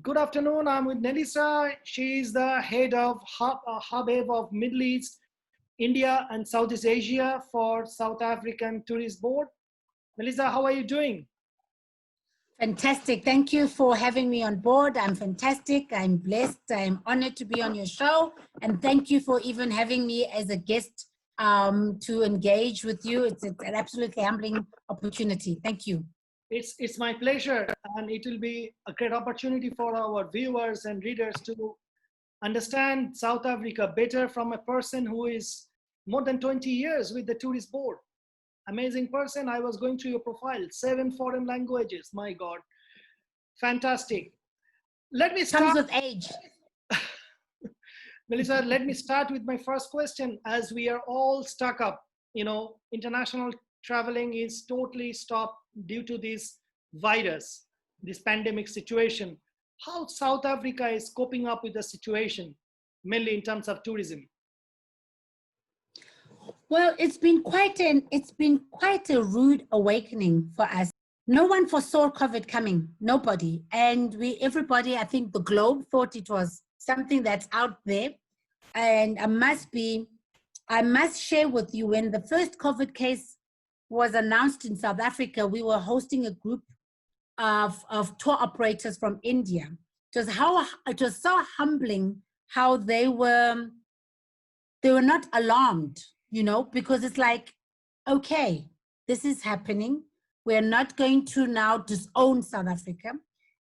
Good afternoon. I'm with Neliswa. She is the head of Hub of Middle East, India, and Southeast Asia for South African Tourist Board. Melissa, how are you doing? Fantastic. Thank you for having me on board. I'm fantastic. I'm blessed. I'm honored to be on your show. And thank you for even having me as a guest to engage with you. It's an absolutely humbling opportunity. Thank you. It's my pleasure, and it will be a great opportunity for our viewers and readers to understand South Africa better from a person who is more than 20 years with the Tourist Board. Amazing person. I was going through your profile, 7 foreign languages. My God, fantastic. Let me start. Comes with age. Melissa, let me start with my first question. As we are all stuck up, international traveling is totally stopped due to this virus, this pandemic situation. How South Africa is coping up with the situation, mainly in terms of tourism? Well, it's been quite a rude awakening for us. No one foresaw COVID coming, nobody. And everybody, I think the globe thought it was something that's out there. And I must share with you, when the first COVID case was announced in South Africa, we were hosting a group of tour operators from India. It was so humbling how they were not alarmed, because it's like, okay, this is happening. We're not going to now disown South Africa.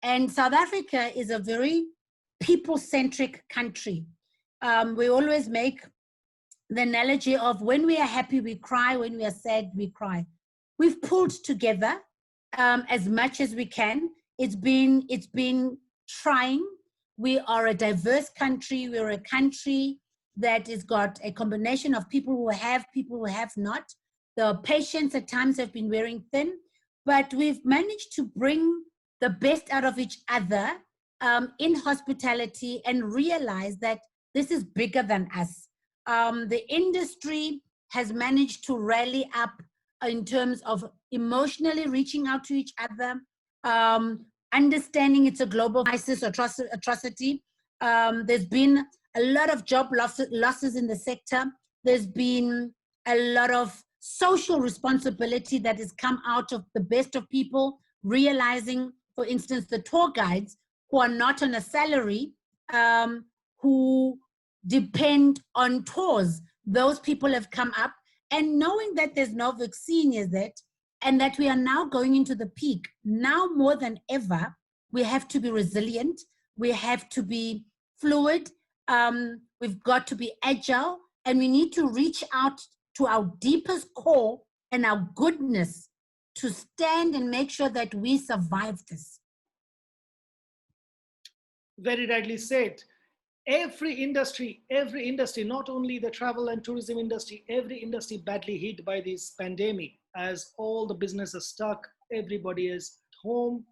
And South Africa is a very people-centric country. We always make the analogy of when we are happy, we cry. When we are sad, we cry. We've pulled together as much as we can. It's been trying. We are a diverse country. We're a country that has got a combination of people who have not. The patients at times have been wearing thin, but we've managed to bring the best out of each other in hospitality and realize that this is bigger than us. The industry has managed to rally up in terms of emotionally reaching out to each other, understanding it's a global crisis, atrocity. There's been a lot of job losses in the sector. There's been a lot of social responsibility that has come out of the best of people realizing, for instance, the tour guides who are not on a salary, who depend on tours. Those people have come up, and knowing that there's no vaccine yet, and that we are now going into the peak, now more than ever, we have to be resilient. We have to be fluid. We've got to be agile, and we need to reach out to our deepest core and our goodness to stand and make sure that we survive this. Very rightly said. Every industry, not only the travel and tourism industry, every industry badly hit by this pandemic, as all the businesses stuck. Everybody is at home.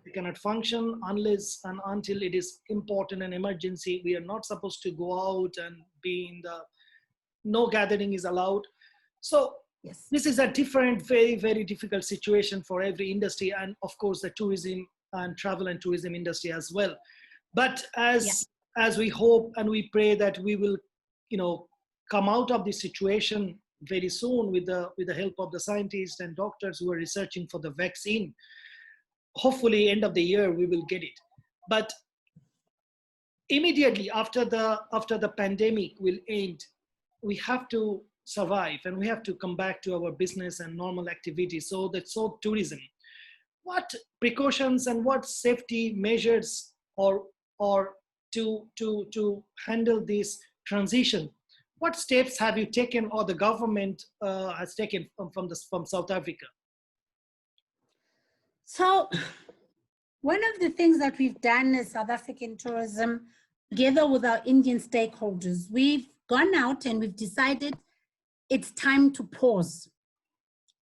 They cannot function unless and until it is important and emergency. We are not supposed to go out and be in no gathering is allowed. So yes, this is a different, very, very difficult situation for every industry, and of course the tourism and travel and tourism industry as well. But as we hope and we pray that we will, come out of this situation very soon with the help of the scientists and doctors who are researching for the vaccine. Hopefully, end of the year we will get it. But immediately after the pandemic will end, we have to survive and we have to come back to our business and normal activities. So tourism. What precautions and what safety measures or to handle this transition? What steps have you taken, or the government has taken from South Africa? So one of the things that we've done as South African tourism, together with our Indian stakeholders, we've gone out and we've decided it's time to pause.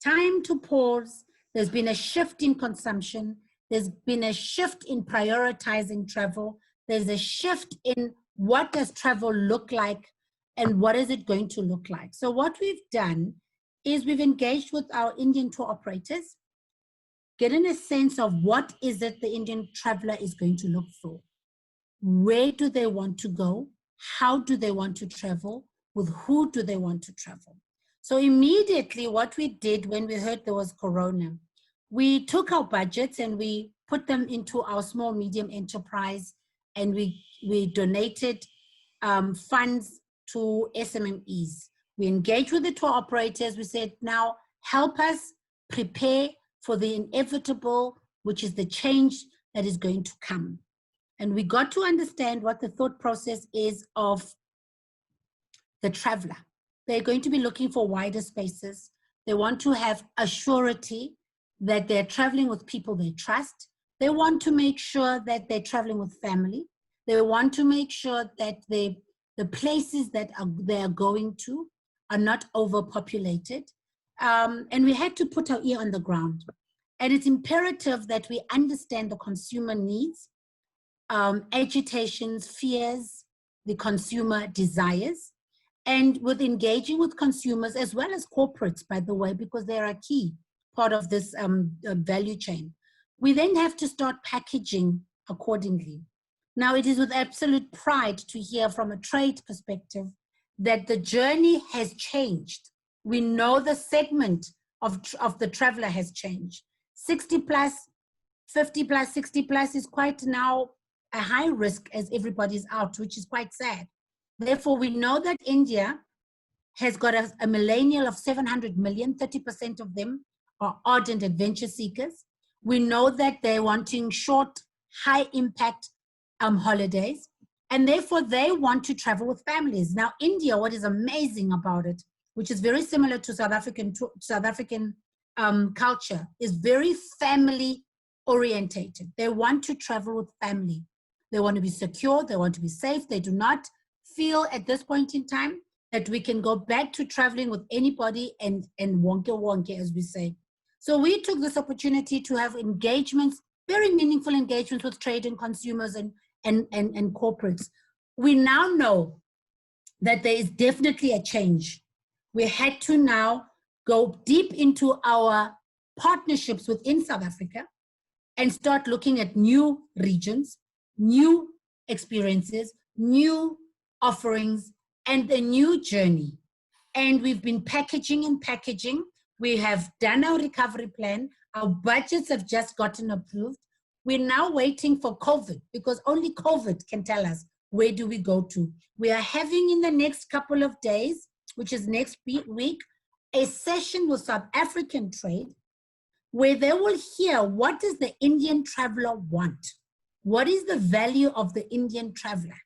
Time to pause. There's been a shift in consumption. There's been a shift in prioritizing travel. There's a shift in what does travel look like and what is it going to look like. So what we've done is we've engaged with our Indian tour operators, getting a sense of what is it the Indian traveler is going to look for. Where do they want to go? How do they want to travel? With who do they want to travel? So immediately what we did when we heard there was Corona, we took our budgets and we put them into our small medium enterprise, and we donated funds to SMMEs. We engaged with the tour operators. We said, now help us prepare for the inevitable, which is the change that is going to come. And we got to understand what the thought process is of the traveler. They're going to be looking for wider spaces. They want to have a surety that they're traveling with people they trust. They want to make sure that they're traveling with family. They want to make sure that the places that they are going to are not overpopulated. And we had to put our ear on the ground. And it's imperative that we understand the consumer needs, agitations, fears, the consumer desires, and with engaging with consumers as well as corporates, by the way, because they're a key part of this value chain. We then have to start packaging accordingly. Now, it is with absolute pride to hear from a trade perspective that the journey has changed. We know the segment of the traveler has changed. 60 plus, 50 plus, 60 plus is quite now a high risk as everybody's out, which is quite sad. Therefore, we know that India has got a millennial of 700 million, 30% of them are ardent adventure seekers. We know that they're wanting short, high impact holidays, and therefore they want to travel with families. Now, India, what is amazing about it, which is very similar to South African culture, is very family orientated. They want to travel with family. They want to be secure. They want to be safe. They do not feel at this point in time that we can go back to traveling with anybody and wonky, as we say. So we took this opportunity to have engagements, very meaningful engagements with trade and consumers and corporates. We now know that there is definitely a change. We had to now go deep into our partnerships within South Africa and start looking at new regions, new experiences, new offerings, and a new journey. And we've been packaging and packaging. We have done our recovery plan. Our budgets have just gotten approved. We're now waiting for COVID, because only COVID can tell us where do we go to. We are having in the next couple of days, which is next week, a session with South African trade where they will hear what does the Indian traveler want? What is the value of the Indian traveler?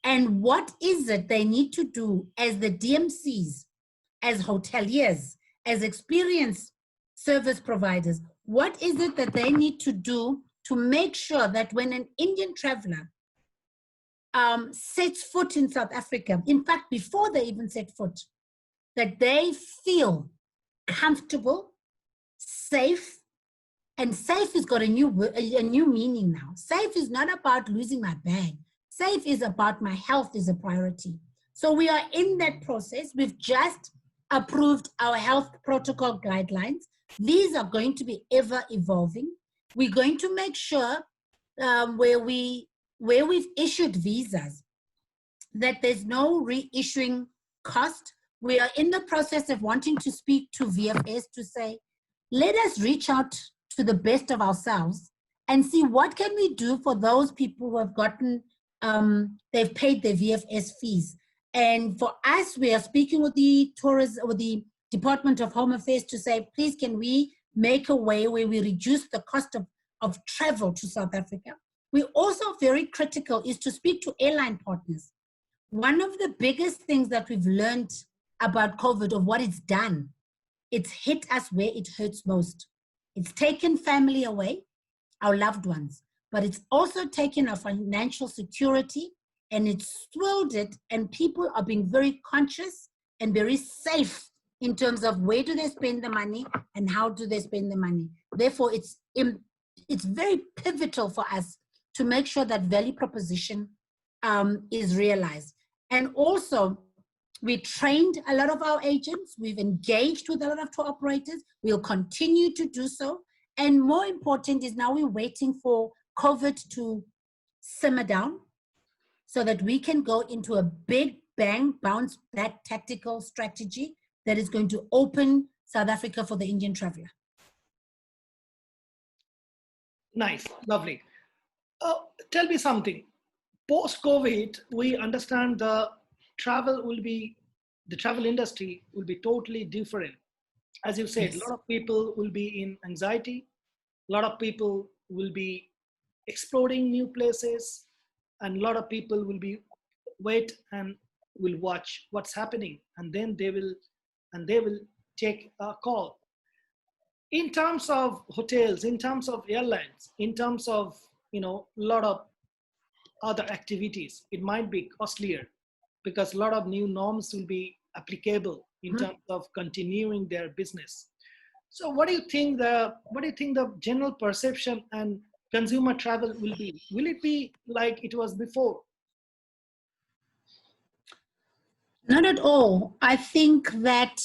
And what is it they need to do as the DMCs, as hoteliers, as experience service providers? What is it that they need to do to make sure that when an Indian traveler sets foot in South Africa, in fact, before they even set foot, that they feel comfortable, safe, and safe has got a new meaning now. Safe is not about losing my bag. Safe is about my health is a priority. So we are in that process. We've just approved our health protocol guidelines. These are going to be ever evolving. We're going to make sure where we've issued visas that there's no reissuing cost. We are in the process of wanting to speak to VFS to say, let us reach out to the best of ourselves and see what can we do for those people who have gotten, they've paid their VFS fees. And for us, we are speaking with the Department of Home Affairs to say, please, can we make a way where we reduce the cost of travel to South Africa? We're also very critical is to speak to airline partners. One of the biggest things that we've learned about COVID, of what it's done, it's hit us where it hurts most. It's taken family away, our loved ones, but it's also taken our financial security, and it's swelled it, and people are being very conscious and very safe in terms of where do they spend the money and how do they spend the money. Therefore, it's very pivotal for us to make sure that value proposition is realized. And also, we trained a lot of our agents. We've engaged with a lot of tour operators. We'll continue to do so. And more important is now we're waiting for COVID to simmer down so that we can go into a big bang, bounce back tactical strategy that is going to open South Africa for the Indian traveler. Nice, lovely. Tell me something. Post-COVID, we understand the travel industry will be totally different. As you said, Yes. a lot of people will be in anxiety. A lot of people will be exploring new places, and a lot of people will be wait and will watch what's happening, and then they will take a call. In terms of hotels, in terms of airlines, in terms of a lot of other activities, it might be costlier because a lot of new norms will be applicable in terms of continuing their business. So what do you think the general perception and consumer travel will be? Will it be like it was before? Not at all. I think that,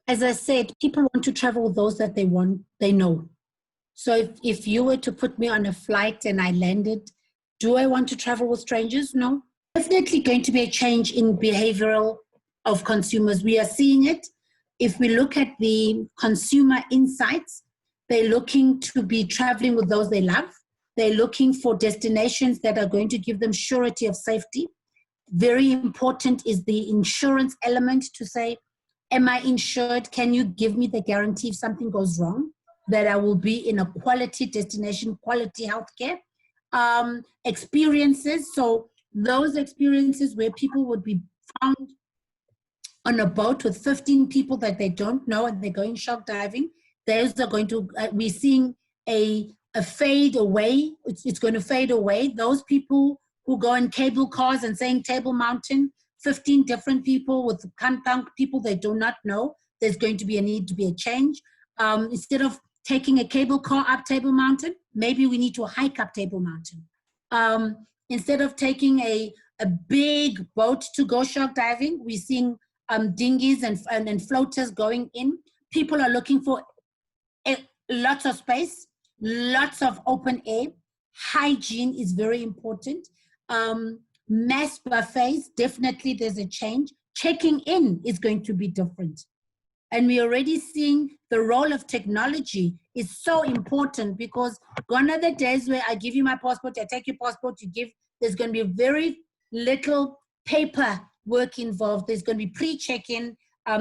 as I said, people want to travel with those that they know. So if you were to put me on a flight and I landed, do I want to travel with strangers? No. Definitely going to be a change in behavioral of consumers. We are seeing it. If we look at the consumer insights, they're looking to be traveling with those they love. They're looking for destinations that are going to give them surety of safety. Very important is the insurance element to say, am I insured? Can you give me the guarantee if something goes wrong, that I will be in a quality destination, quality healthcare? Experiences, so those experiences where people would be found on a boat with 15 people that they don't know and they're going shock diving, those are going to, we're seeing a fade away. It's going to fade away. Those people who go in cable cars and saying Table Mountain, 15 different people with people they do not know, there's going to be a need to be a change. Instead of taking a cable car up Table Mountain, maybe we need to hike up Table Mountain. Instead of taking a big boat to go shark diving, we're seeing dinghies and floaters going in. People are looking for lots of space, lots of open air. Hygiene is very important. Mass buffets, definitely there's a change. Checking in is going to be different. And we're already seeing the role of technology is so important, because gone are the days where I give you my passport, I take your passport, there's going to be very little paper work involved. There's going to be pre-check-in.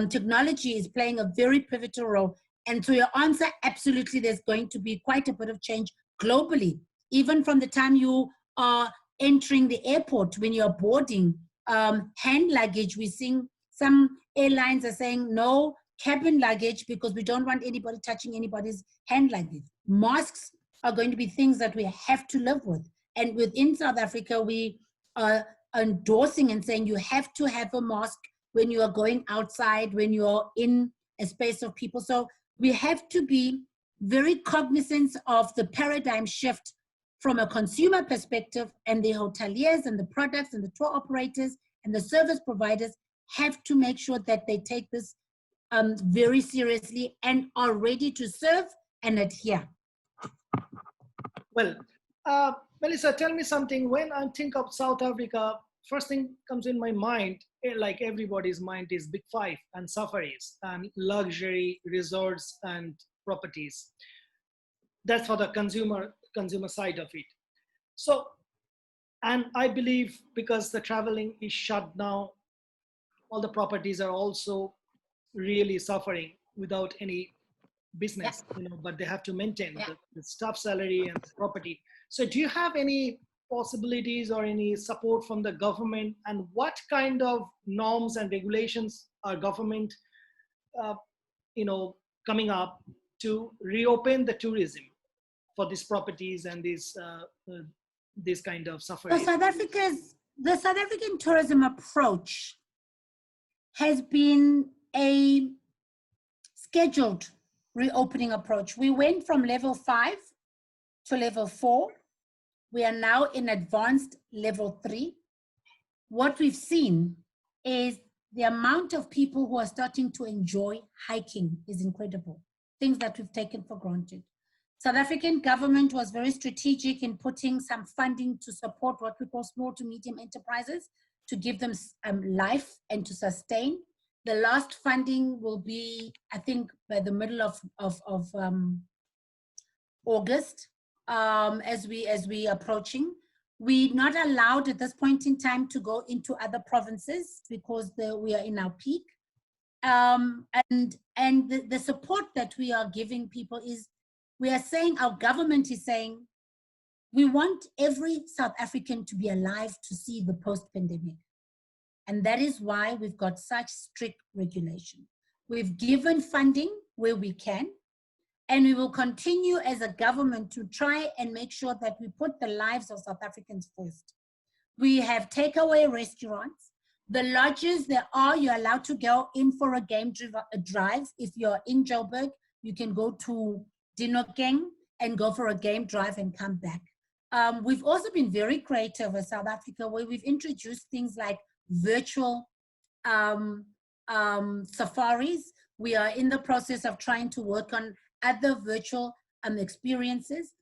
Technology is playing a very pivotal role. And to your answer, absolutely, there's going to be quite a bit of change globally. Even from the time you are entering the airport, when you're boarding, hand luggage, we're seeing some airlines are saying no cabin luggage because we don't want anybody touching anybody's hand luggage. Masks are going to be things that we have to live with. And within South Africa, we are endorsing and saying you have to have a mask when you are going outside, when you're in a space of people. So we have to be very cognizant of the paradigm shift from a consumer perspective, and the hoteliers and the products and the tour operators and the service providers have to make sure that they take this very seriously and are ready to serve and adhere. Well, Melissa, tell me something. When I think of South Africa, first thing comes in my mind, like everybody's mind, is Big Five and safaris and luxury resorts and properties. That's for the consumer side of it. So, and I believe because the traveling is shut now, all the properties are also really suffering without any business, but they have to maintain the staff salary and the property. So do you have any possibilities or any support from the government, and what kind of norms and regulations are government coming up to reopen the tourism for these properties and this kind of suffering? The South African tourism approach has been a scheduled reopening approach. We went from level 5 to level 4. We are now in advanced level 3. What we've seen is the amount of people who are starting to enjoy hiking is incredible. Things that we've taken for granted. South African government was very strategic in putting some funding to support what we call small to medium enterprises, to give them life and to sustain. The last funding will be, I think, by the middle of August, as we approaching. We're not allowed at this point in time to go into other provinces because we are in our peak. And the support that we are giving people is, we are saying, our government is saying, we want every South African to be alive to see the post-pandemic. And that is why we've got such strict regulation. We've given funding where we can, and we will continue as a government to try and make sure that we put the lives of South Africans first. We have takeaway restaurants. The lodges you're allowed to go in for a game drive. If you're in Joburg, you can go to Dinokeng and go for a game drive and come back. We've also been very creative in South Africa, where we've introduced things like virtual safaris. We are in the process of trying to work on other virtual experiences.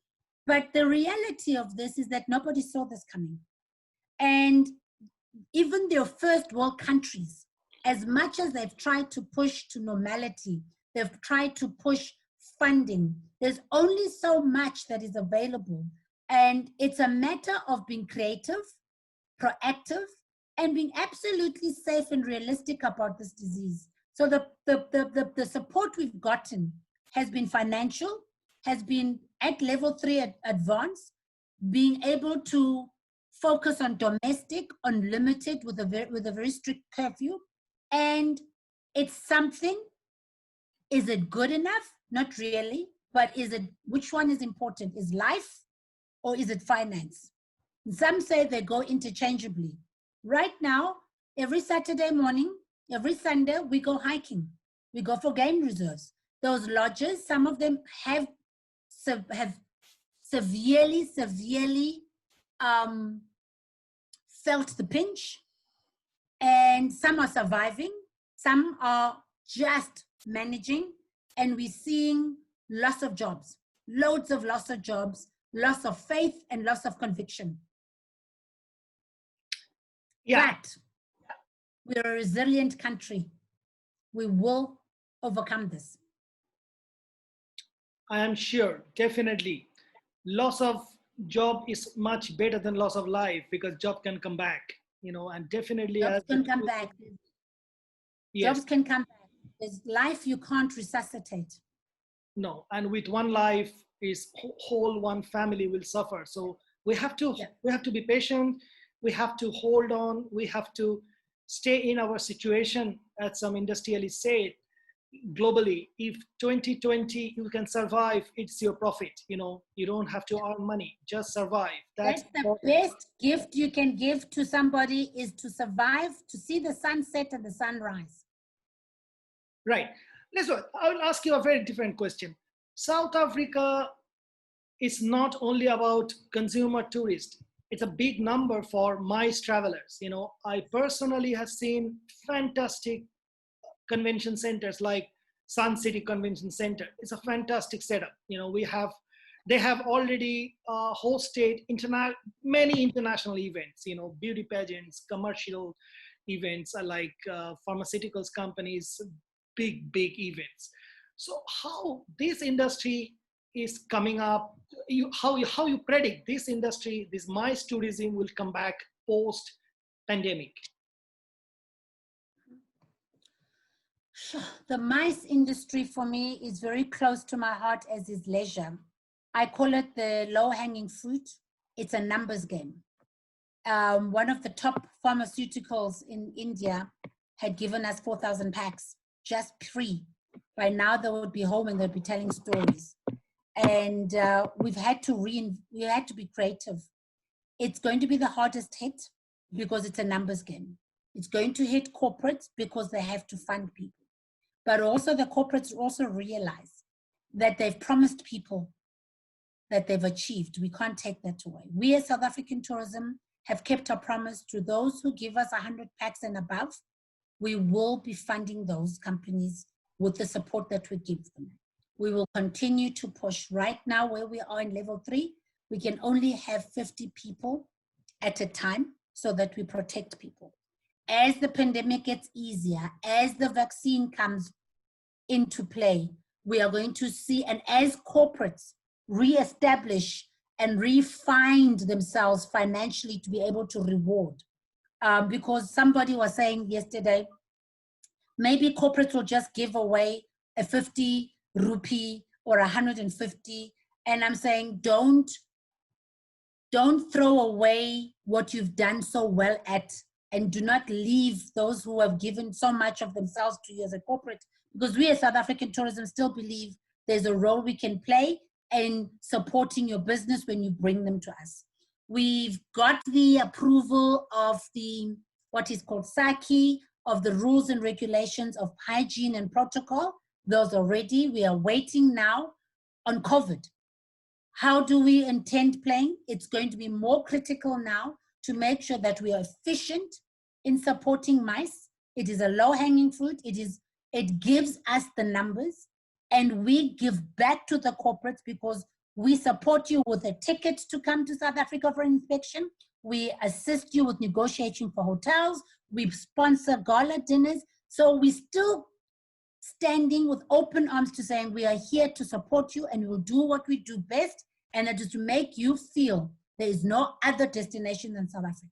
But the reality of this is that nobody saw this coming. And even their first world countries, as much as they've tried to push to normality, they've tried to push funding, there's only so much that is available. And it's a matter of being creative, proactive, and being absolutely safe and realistic about this disease. So the support we've gotten has been financial, has been at level 3 advanced, being able to focus on domestic, unlimited with a very strict curfew. And it's something, is it good enough? Not really, but which one is important? Is life or is it finance? Some say they go interchangeably. Right now, every Saturday morning, every Sunday, we go hiking. We go for game reserves. Those lodges, some of them have severely felt the pinch, and some are surviving, some are just managing, and we're seeing loss of jobs, loads of loss of jobs, loss of faith, and loss of conviction. Yeah. But we're a resilient country. We will overcome this. I am sure, definitely. Loss of job is much better than loss of life, because job can come back, and definitely jobs can come back. Yes. Jobs can come back. There's life you can't resuscitate. No, and with one life is whole one family will suffer. So we have to be patient. We have to hold on. We have to stay in our situation, as some industrialists say globally. If 2020 you can survive, it's your profit. You don't have to earn money, just survive. That's the important. Best gift you can give to somebody is to survive, to see the sunset and the sunrise. Right. I will ask you a very different question. South Africa is not only about consumer tourists. It's a big number for MICE travelers. I personally have seen fantastic convention centers like Sun City Convention Center. It's a fantastic setup. They have already hosted many international events, beauty pageants, commercial events, like pharmaceuticals companies, big events. So how this industry is coming up, how you predict this industry, this MICE tourism will come back post pandemic? The MICE industry for me is very close to my heart, as is leisure. I call it the low-hanging fruit. It's a numbers game. One of the top pharmaceuticals in India had given us 4,000 packs, just free. By now they would be home and they'd be telling stories. And we had to be creative. It's going to be the hardest hit because it's a numbers game. It's going to hit corporates because they have to fund people. But also the corporates also realize that they've promised people that they've achieved. We can't take that away. We as South African Tourism have kept our promise to those who give us 100 packs and above. We will be funding those companies with the support that we give them. We will continue to push. Right now, where we are in level 3, we can only have 50 people at a time so that we protect people. As the pandemic gets easier, as the vaccine comes into play, we are going to see, and as corporates reestablish and refine themselves financially to be able to reward. Because somebody was saying yesterday, maybe corporates will just give away a 50 rupee or 150. And I'm saying, don't throw away what you've done so well at, and do not leave those who have given so much of themselves to you as a corporate, because we as South African tourism still believe there's a role we can play in supporting your business when you bring them to us. We've got the approval of the, what is called SAKI, of the rules and regulations of hygiene and protocol. Those are ready. We are waiting now on COVID. How do we intend playing? It's going to be more critical now to make sure that we are efficient in supporting MICE. It is a low-hanging fruit. It gives us the numbers, and we give back to the corporates because we support you with a ticket to come to South Africa for inspection. We assist you with negotiating for hotels. We sponsor gala dinners. So we still standing with open arms to saying we are here to support you, and we'll do what we do best, and it is to make you feel there is no other destination than South Africa.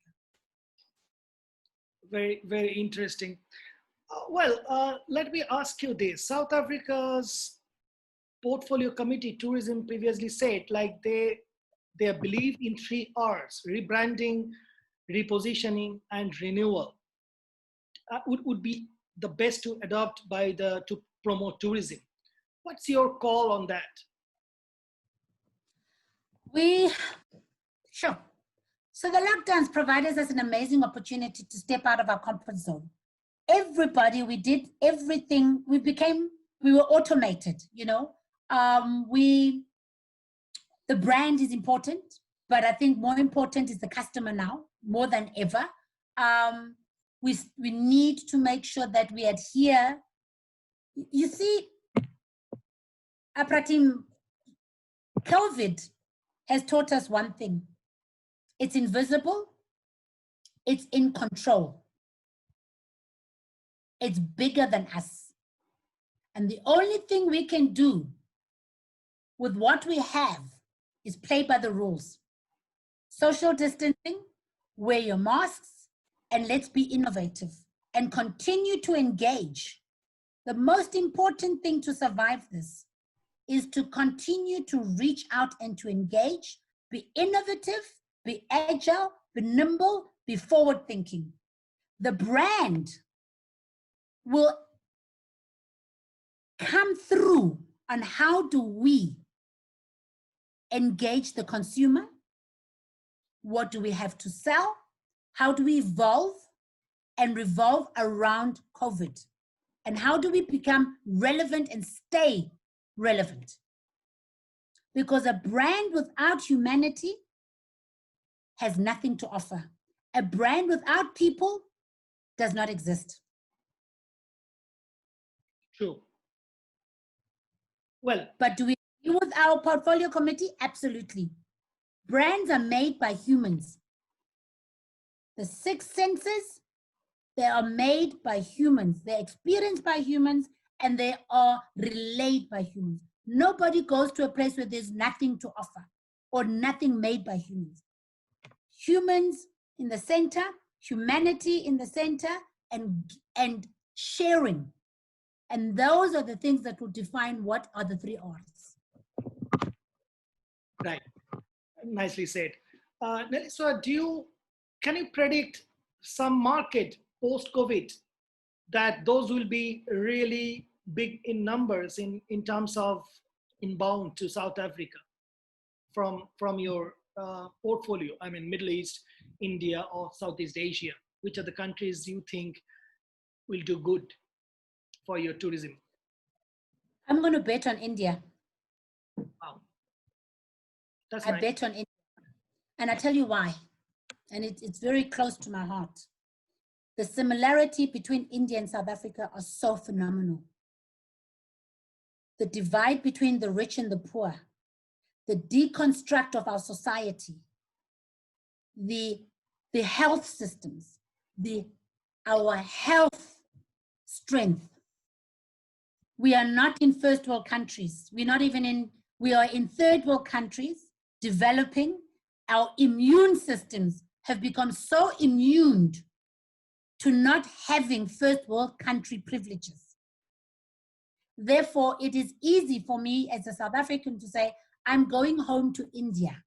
Very, very interesting. Let me ask you this. South Africa's portfolio committee tourism previously said like they believe in 3 R's: rebranding, repositioning, and renewal. Would be the best to adopt to promote tourism. What's your call on that? Sure. So the lockdowns provided us an amazing opportunity to step out of our comfort zone. Everybody, we did everything. We were automated, you know. The brand is important, but I think more important is the customer now, more than ever. We need to make sure that we adhere. You see, Apratim, COVID has taught us one thing. It's invisible, it's in control. It's bigger than us. And the only thing we can do with what we have is play by the rules. Social distancing, wear your masks, and let's be innovative and continue to engage. The most important thing to survive this is to continue to reach out and to engage, be innovative, be agile, be nimble, be forward thinking. The brand will come through on how do we engage the consumer? What do we have to sell? How do we evolve and revolve around COVID? And how do we become relevant and stay relevant? Because a brand without humanity has nothing to offer. A brand without people does not exist. True. Well, but do we agree with our portfolio committee? Absolutely. Brands are made by humans. The 6 senses, they are made by humans. They're experienced by humans, and they are relayed by humans. Nobody goes to a place where there's nothing to offer or nothing made by humans. Humans in the center, humanity in the center, and sharing. And those are the things that will define what are the 3 R's. Right. Nicely said. Neliswa, can you predict some market post-COVID that those will be really big in numbers in terms of inbound to South Africa from your portfolio? I mean, Middle East, India, or Southeast Asia. Which are the countries you think will do good for your tourism? I'm going to bet on India. Wow. That's I nice. bet on India. And I tell you why. And it's very close to my heart. The similarity between India and South Africa are so phenomenal. the divide between the rich and the poor, the deconstruct of our society, the health systems, our health strength. We are not in first world countries. We are in third world countries, developing. Our immune systems have become so immune to not having first world country privileges. Therefore, it is easy for me as a South African to say, I'm going home to India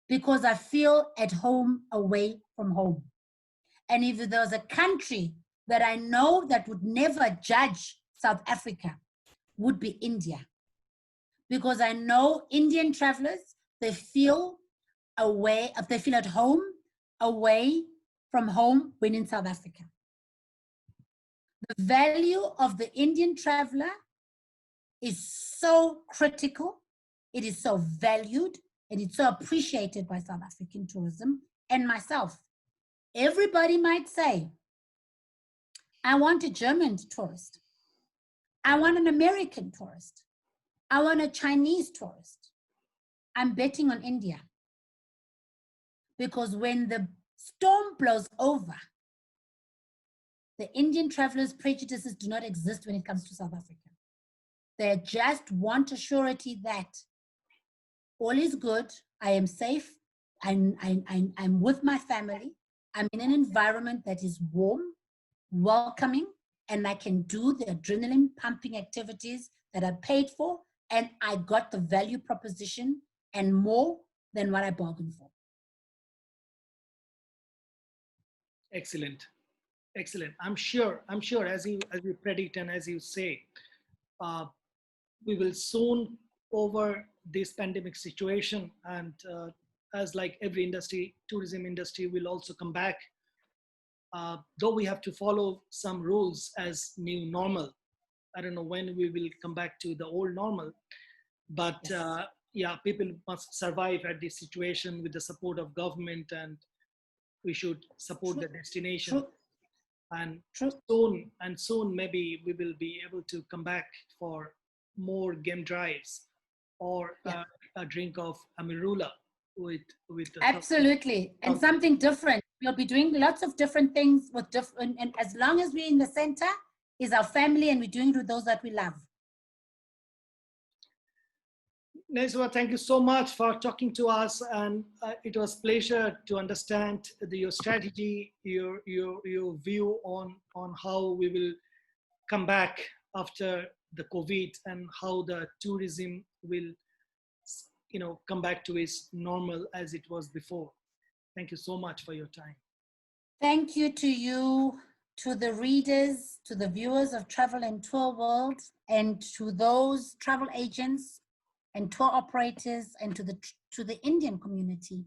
because I feel at home away from home. And if there's a country that I know that would never judge South Africa, would be India. Because I know Indian travelers, they feel at home, away from home when in South Africa. The value of the Indian traveler is so critical, it is so valued, and it's so appreciated by South African tourism and myself. Everybody might say, I want a German tourist. I want an American tourist. I want a Chinese tourist. I'm betting on India. Because when the storm blows over, the Indian travelers' prejudices do not exist when it comes to South Africa. They just want a surety that all is good, I am safe, I'm with my family, I'm in an environment that is warm, welcoming, and I can do the adrenaline pumping activities that I paid for, and I got the value proposition and more than what I bargained for. Excellent. Excellent. I'm sure as you predict and as you say, we will soon over this pandemic situation, and as like every industry, tourism industry will also come back, though we have to follow some rules as new normal. I don't know when we will come back to the old normal, but Yes. yeah, people must survive at this situation with the support of government, and we should support the destination. True. And True. soon maybe we will be able to come back for more game drives or Yeah. a drink of amarula with Absolutely. And something different. We'll be doing lots of different things with different, and as long as we're in the center is our family and we're doing it with those that we love. Neliswa, thank you so much for talking to us, and it was a pleasure to understand your strategy, your view on how we will come back after the COVID and how the tourism will, come back to its normal as it was before. Thank you so much for your time. Thank you to you, to the readers, to the viewers of Travel and Tour World, and to those travel agents and tour operators, and to the Indian community